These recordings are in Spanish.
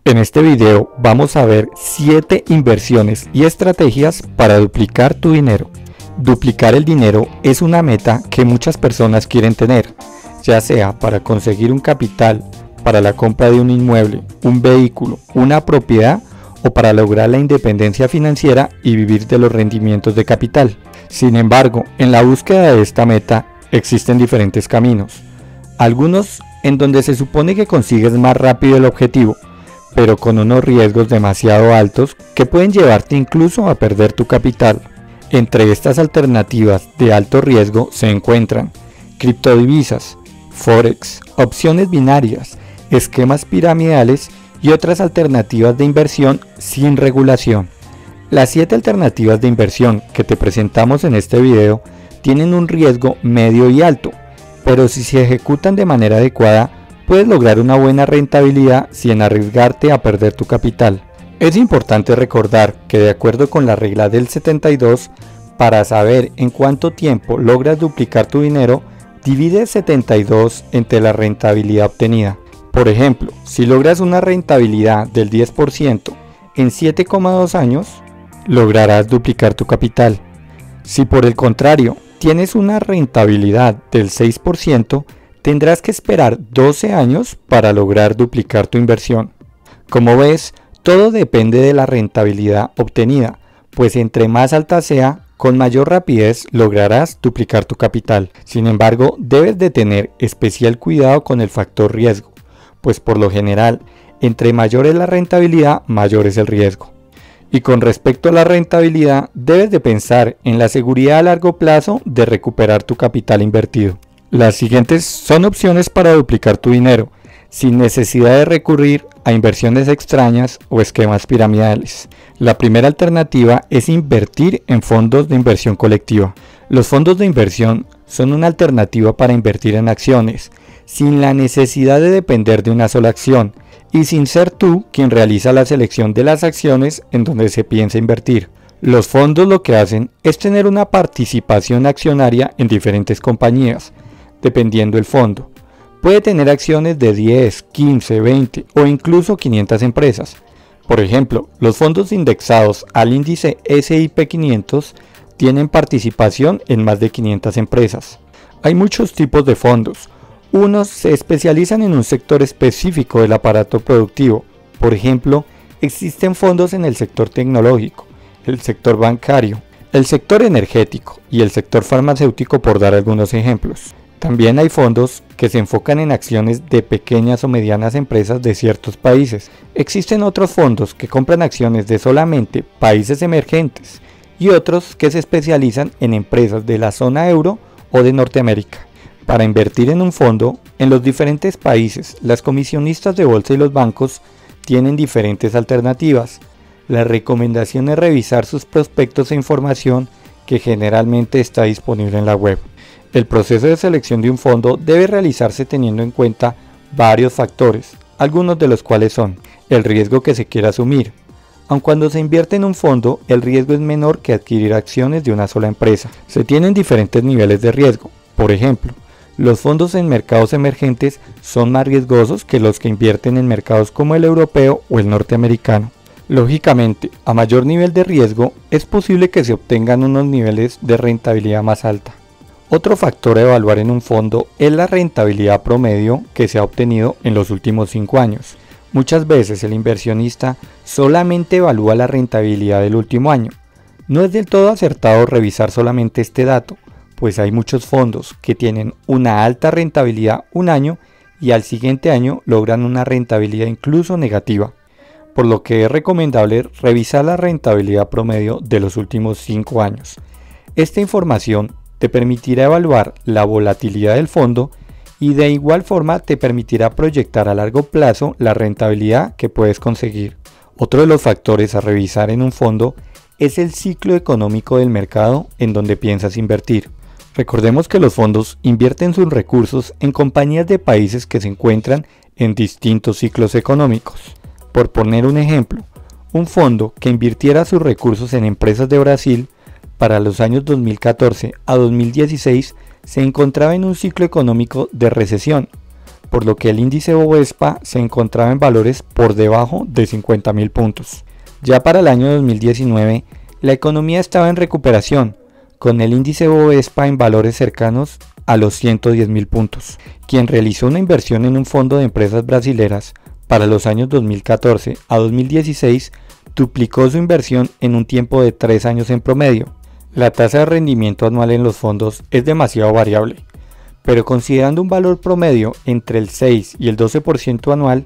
En este video vamos a ver 7 inversiones y estrategias para duplicar tu dinero. Duplicar el dinero es una meta que muchas personas quieren tener, ya sea para conseguir un capital, para la compra de un inmueble, un vehículo, una propiedad o para lograr la independencia financiera y vivir de los rendimientos de capital. Sin embargo, en la búsqueda de esta meta existen diferentes caminos. Algunos en donde se supone que consigues más rápido el objetivo, pero con unos riesgos demasiado altos que pueden llevarte incluso a perder tu capital. Entre estas alternativas de alto riesgo se encuentran criptodivisas, forex, opciones binarias, esquemas piramidales y otras alternativas de inversión sin regulación. Las 7 alternativas de inversión que te presentamos en este video tienen un riesgo medio y alto, pero si se ejecutan de manera adecuada, puedes lograr una buena rentabilidad sin arriesgarte a perder tu capital. Es importante recordar que de acuerdo con la regla del 72, para saber en cuánto tiempo logras duplicar tu dinero, divide 72 entre la rentabilidad obtenida. Por ejemplo, si logras una rentabilidad del 10% en 7,2 años, lograrás duplicar tu capital. Si por el contrario tienes una rentabilidad del 6%, tendrás que esperar 12 años para lograr duplicar tu inversión. Como ves, todo depende de la rentabilidad obtenida, pues entre más alta sea, con mayor rapidez lograrás duplicar tu capital. Sin embargo, debes de tener especial cuidado con el factor riesgo, pues por lo general, entre mayor es la rentabilidad, mayor es el riesgo. Y con respecto a la rentabilidad, debes de pensar en la seguridad a largo plazo de recuperar tu capital invertido. Las siguientes son opciones para duplicar tu dinero, sin necesidad de recurrir a inversiones extrañas o esquemas piramidales. La primera alternativa es invertir en fondos de inversión colectiva. Los fondos de inversión son una alternativa para invertir en acciones, sin la necesidad de depender de una sola acción y sin ser tú quien realiza la selección de las acciones en donde se piensa invertir. Los fondos lo que hacen es tener una participación accionaria en diferentes compañías, dependiendo del fondo. Puede tener acciones de 10, 15, 20 o incluso 500 empresas. Por ejemplo, los fondos indexados al índice S&P 500 tienen participación en más de 500 empresas. Hay muchos tipos de fondos. Unos se especializan en un sector específico del aparato productivo. Por ejemplo, existen fondos en el sector tecnológico, el sector bancario, el sector energético y el sector farmacéutico, por dar algunos ejemplos. También hay fondos que se enfocan en acciones de pequeñas o medianas empresas de ciertos países. Existen otros fondos que compran acciones de solamente países emergentes y otros que se especializan en empresas de la zona euro o de Norteamérica. Para invertir en un fondo, en los diferentes países, las comisionistas de bolsa y los bancos tienen diferentes alternativas. La recomendación es revisar sus prospectos e información que generalmente está disponible en la web. El proceso de selección de un fondo debe realizarse teniendo en cuenta varios factores, algunos de los cuales son el riesgo que se quiera asumir. Aun cuando se invierte en un fondo, el riesgo es menor que adquirir acciones de una sola empresa. Se tienen diferentes niveles de riesgo. Por ejemplo, los fondos en mercados emergentes son más riesgosos que los que invierten en mercados como el europeo o el norteamericano. Lógicamente, a mayor nivel de riesgo, es posible que se obtengan unos niveles de rentabilidad más alta. Otro factor a evaluar en un fondo es la rentabilidad promedio que se ha obtenido en los últimos 5 años. Muchas veces el inversionista solamente evalúa la rentabilidad del último año. No es del todo acertado revisar solamente este dato, pues hay muchos fondos que tienen una alta rentabilidad un año y al siguiente año logran una rentabilidad incluso negativa, por lo que es recomendable revisar la rentabilidad promedio de los últimos 5 años. Esta información te permitirá evaluar la volatilidad del fondo y de igual forma te permitirá proyectar a largo plazo la rentabilidad que puedes conseguir. Otro de los factores a revisar en un fondo es el ciclo económico del mercado en donde piensas invertir. Recordemos que los fondos invierten sus recursos en compañías de países que se encuentran en distintos ciclos económicos. Por poner un ejemplo, un fondo que invirtiera sus recursos en empresas de Brasil para los años 2014 a 2016 se encontraba en un ciclo económico de recesión, por lo que el índice Bovespa se encontraba en valores por debajo de 50.000 puntos. Ya para el año 2019, la economía estaba en recuperación, con el índice Bovespa en valores cercanos a los 110.000 puntos. Quien realizó una inversión en un fondo de empresas brasileras para los años 2014 a 2016 duplicó su inversión en un tiempo de 3 años en promedio. La tasa de rendimiento anual en los fondos es demasiado variable, pero considerando un valor promedio entre el 6 y el 12% anual,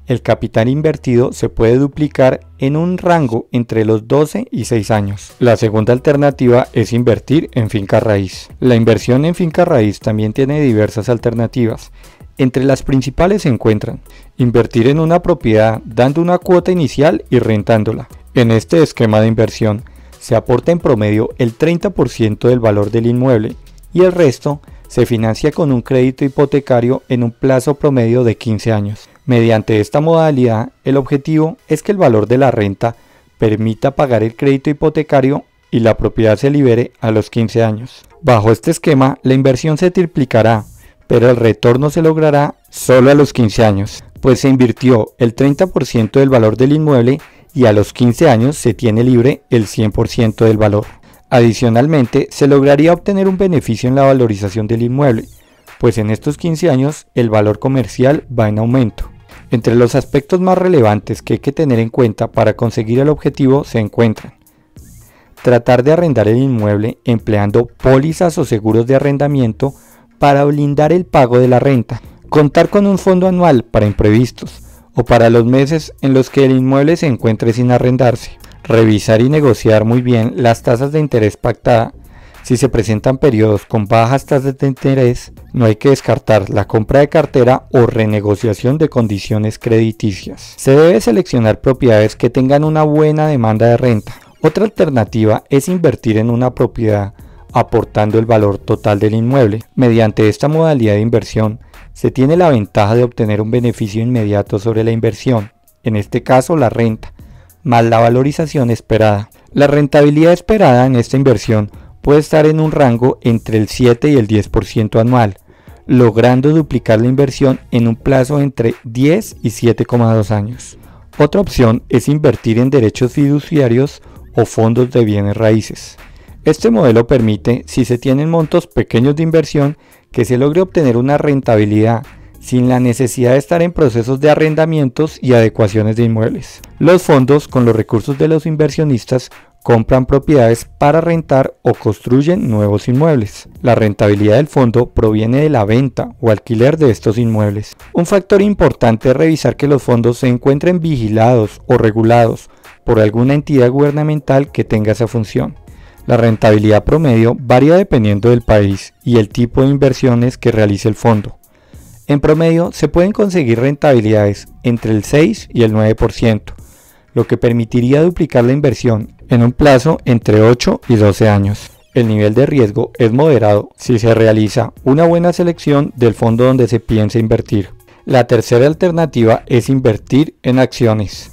el capital invertido se puede duplicar en un rango entre los 12 y 6 años. La segunda alternativa es invertir en finca raíz. La inversión en finca raíz también tiene diversas alternativas. Entre las principales se encuentran invertir en una propiedad dando una cuota inicial y rentándola. En este esquema de inversión se aporta en promedio el 30% del valor del inmueble y el resto se financia con un crédito hipotecario en un plazo promedio de 15 años. Mediante esta modalidad, el objetivo es que el valor de la renta permita pagar el crédito hipotecario y la propiedad se libere a los 15 años. Bajo este esquema, la inversión se triplicará, pero el retorno se logrará solo a los 15 años, pues se invirtió el 30% del valor del inmueble y a los 15 años se tiene libre el 100% del valor. Adicionalmente, se lograría obtener un beneficio en la valorización del inmueble, pues en estos 15 años el valor comercial va en aumento. Entre los aspectos más relevantes que hay que tener en cuenta para conseguir el objetivo se encuentran: tratar de arrendar el inmueble empleando pólizas o seguros de arrendamiento para blindar el pago de la renta, contar con un fondo anual para imprevistos o para los meses en los que el inmueble se encuentre sin arrendarse, revisar y negociar muy bien las tasas de interés pactada. Si se presentan periodos con bajas tasas de interés, no hay que descartar la compra de cartera o renegociación de condiciones crediticias. Se debe seleccionar propiedades que tengan una buena demanda de renta. Otra alternativa es invertir en una propiedad aportando el valor total del inmueble. Mediante esta modalidad de inversión, se tiene la ventaja de obtener un beneficio inmediato sobre la inversión, en este caso la renta, más la valorización esperada. La rentabilidad esperada en esta inversión puede estar en un rango entre el 7 y el 10% anual, logrando duplicar la inversión en un plazo entre 10 y 7,2 años. Otra opción es invertir en derechos fiduciarios o fondos de bienes raíces. Este modelo permite, si se tienen montos pequeños de inversión, que se logre obtener una rentabilidad sin la necesidad de estar en procesos de arrendamientos y adecuaciones de inmuebles. Los fondos, con los recursos de los inversionistas, compran propiedades para rentar o construyen nuevos inmuebles. La rentabilidad del fondo proviene de la venta o alquiler de estos inmuebles. Un factor importante es revisar que los fondos se encuentren vigilados o regulados por alguna entidad gubernamental que tenga esa función. La rentabilidad promedio varía dependiendo del país y el tipo de inversiones que realice el fondo. En promedio se pueden conseguir rentabilidades entre el 6 y el 9%, lo que permitiría duplicar la inversión en un plazo entre 8 y 12 años. El nivel de riesgo es moderado si se realiza una buena selección del fondo donde se piensa invertir. La tercera alternativa es invertir en acciones.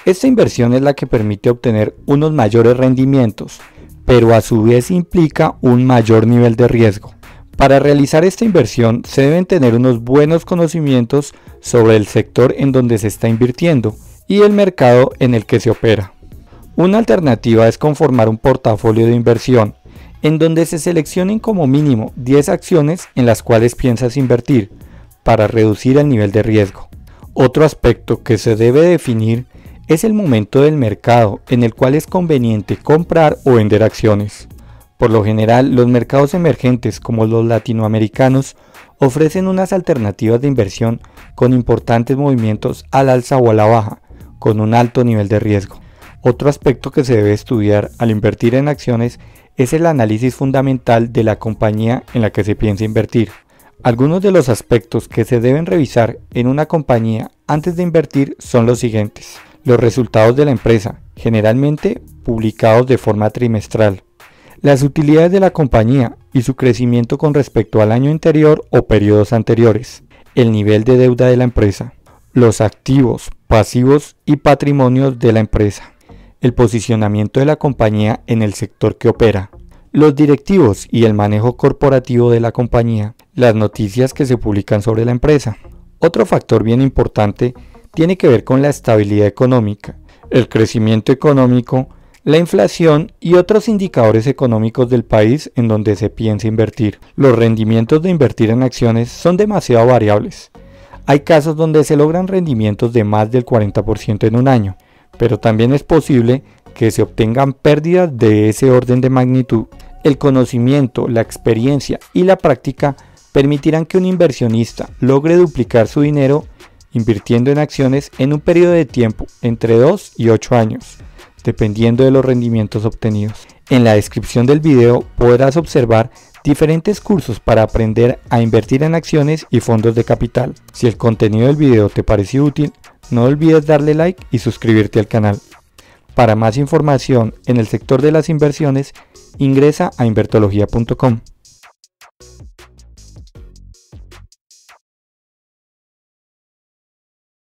Esta inversión es la que permite obtener unos mayores rendimientos, pero a su vez implica un mayor nivel de riesgo. Para realizar esta inversión se deben tener unos buenos conocimientos sobre el sector en donde se está invirtiendo y el mercado en el que se opera. Una alternativa es conformar un portafolio de inversión, en donde se seleccionen como mínimo 10 acciones en las cuales piensas invertir, para reducir el nivel de riesgo. Otro aspecto que se debe definir es el momento del mercado en el cual es conveniente comprar o vender acciones. Por lo general, los mercados emergentes como los latinoamericanos ofrecen unas alternativas de inversión con importantes movimientos al alza o a la baja, con un alto nivel de riesgo. Otro aspecto que se debe estudiar al invertir en acciones es el análisis fundamental de la compañía en la que se piensa invertir. Algunos de los aspectos que se deben revisar en una compañía antes de invertir son los siguientes: los resultados de la empresa, generalmente publicados de forma trimestral, las utilidades de la compañía y su crecimiento con respecto al año anterior o periodos anteriores, el nivel de deuda de la empresa, los activos, pasivos y patrimonios de la empresa, el posicionamiento de la compañía en el sector que opera, los directivos y el manejo corporativo de la compañía, las noticias que se publican sobre la empresa. Otro factor bien importante tiene que ver con la estabilidad económica, el crecimiento económico, la inflación y otros indicadores económicos del país en donde se piensa invertir. Los rendimientos de invertir en acciones son demasiado variables. Hay casos donde se logran rendimientos de más del 40% en un año, pero también es posible que se obtengan pérdidas de ese orden de magnitud. El conocimiento, la experiencia y la práctica permitirán que un inversionista logre duplicar su dinero invirtiendo en acciones en un periodo de tiempo entre 2 y 8 años, dependiendo de los rendimientos obtenidos. En la descripción del video podrás observar diferentes cursos para aprender a invertir en acciones y fondos de capital. Si el contenido del video te pareció útil, no olvides darle like y suscribirte al canal. Para más información en el sector de las inversiones, ingresa a invertología.com.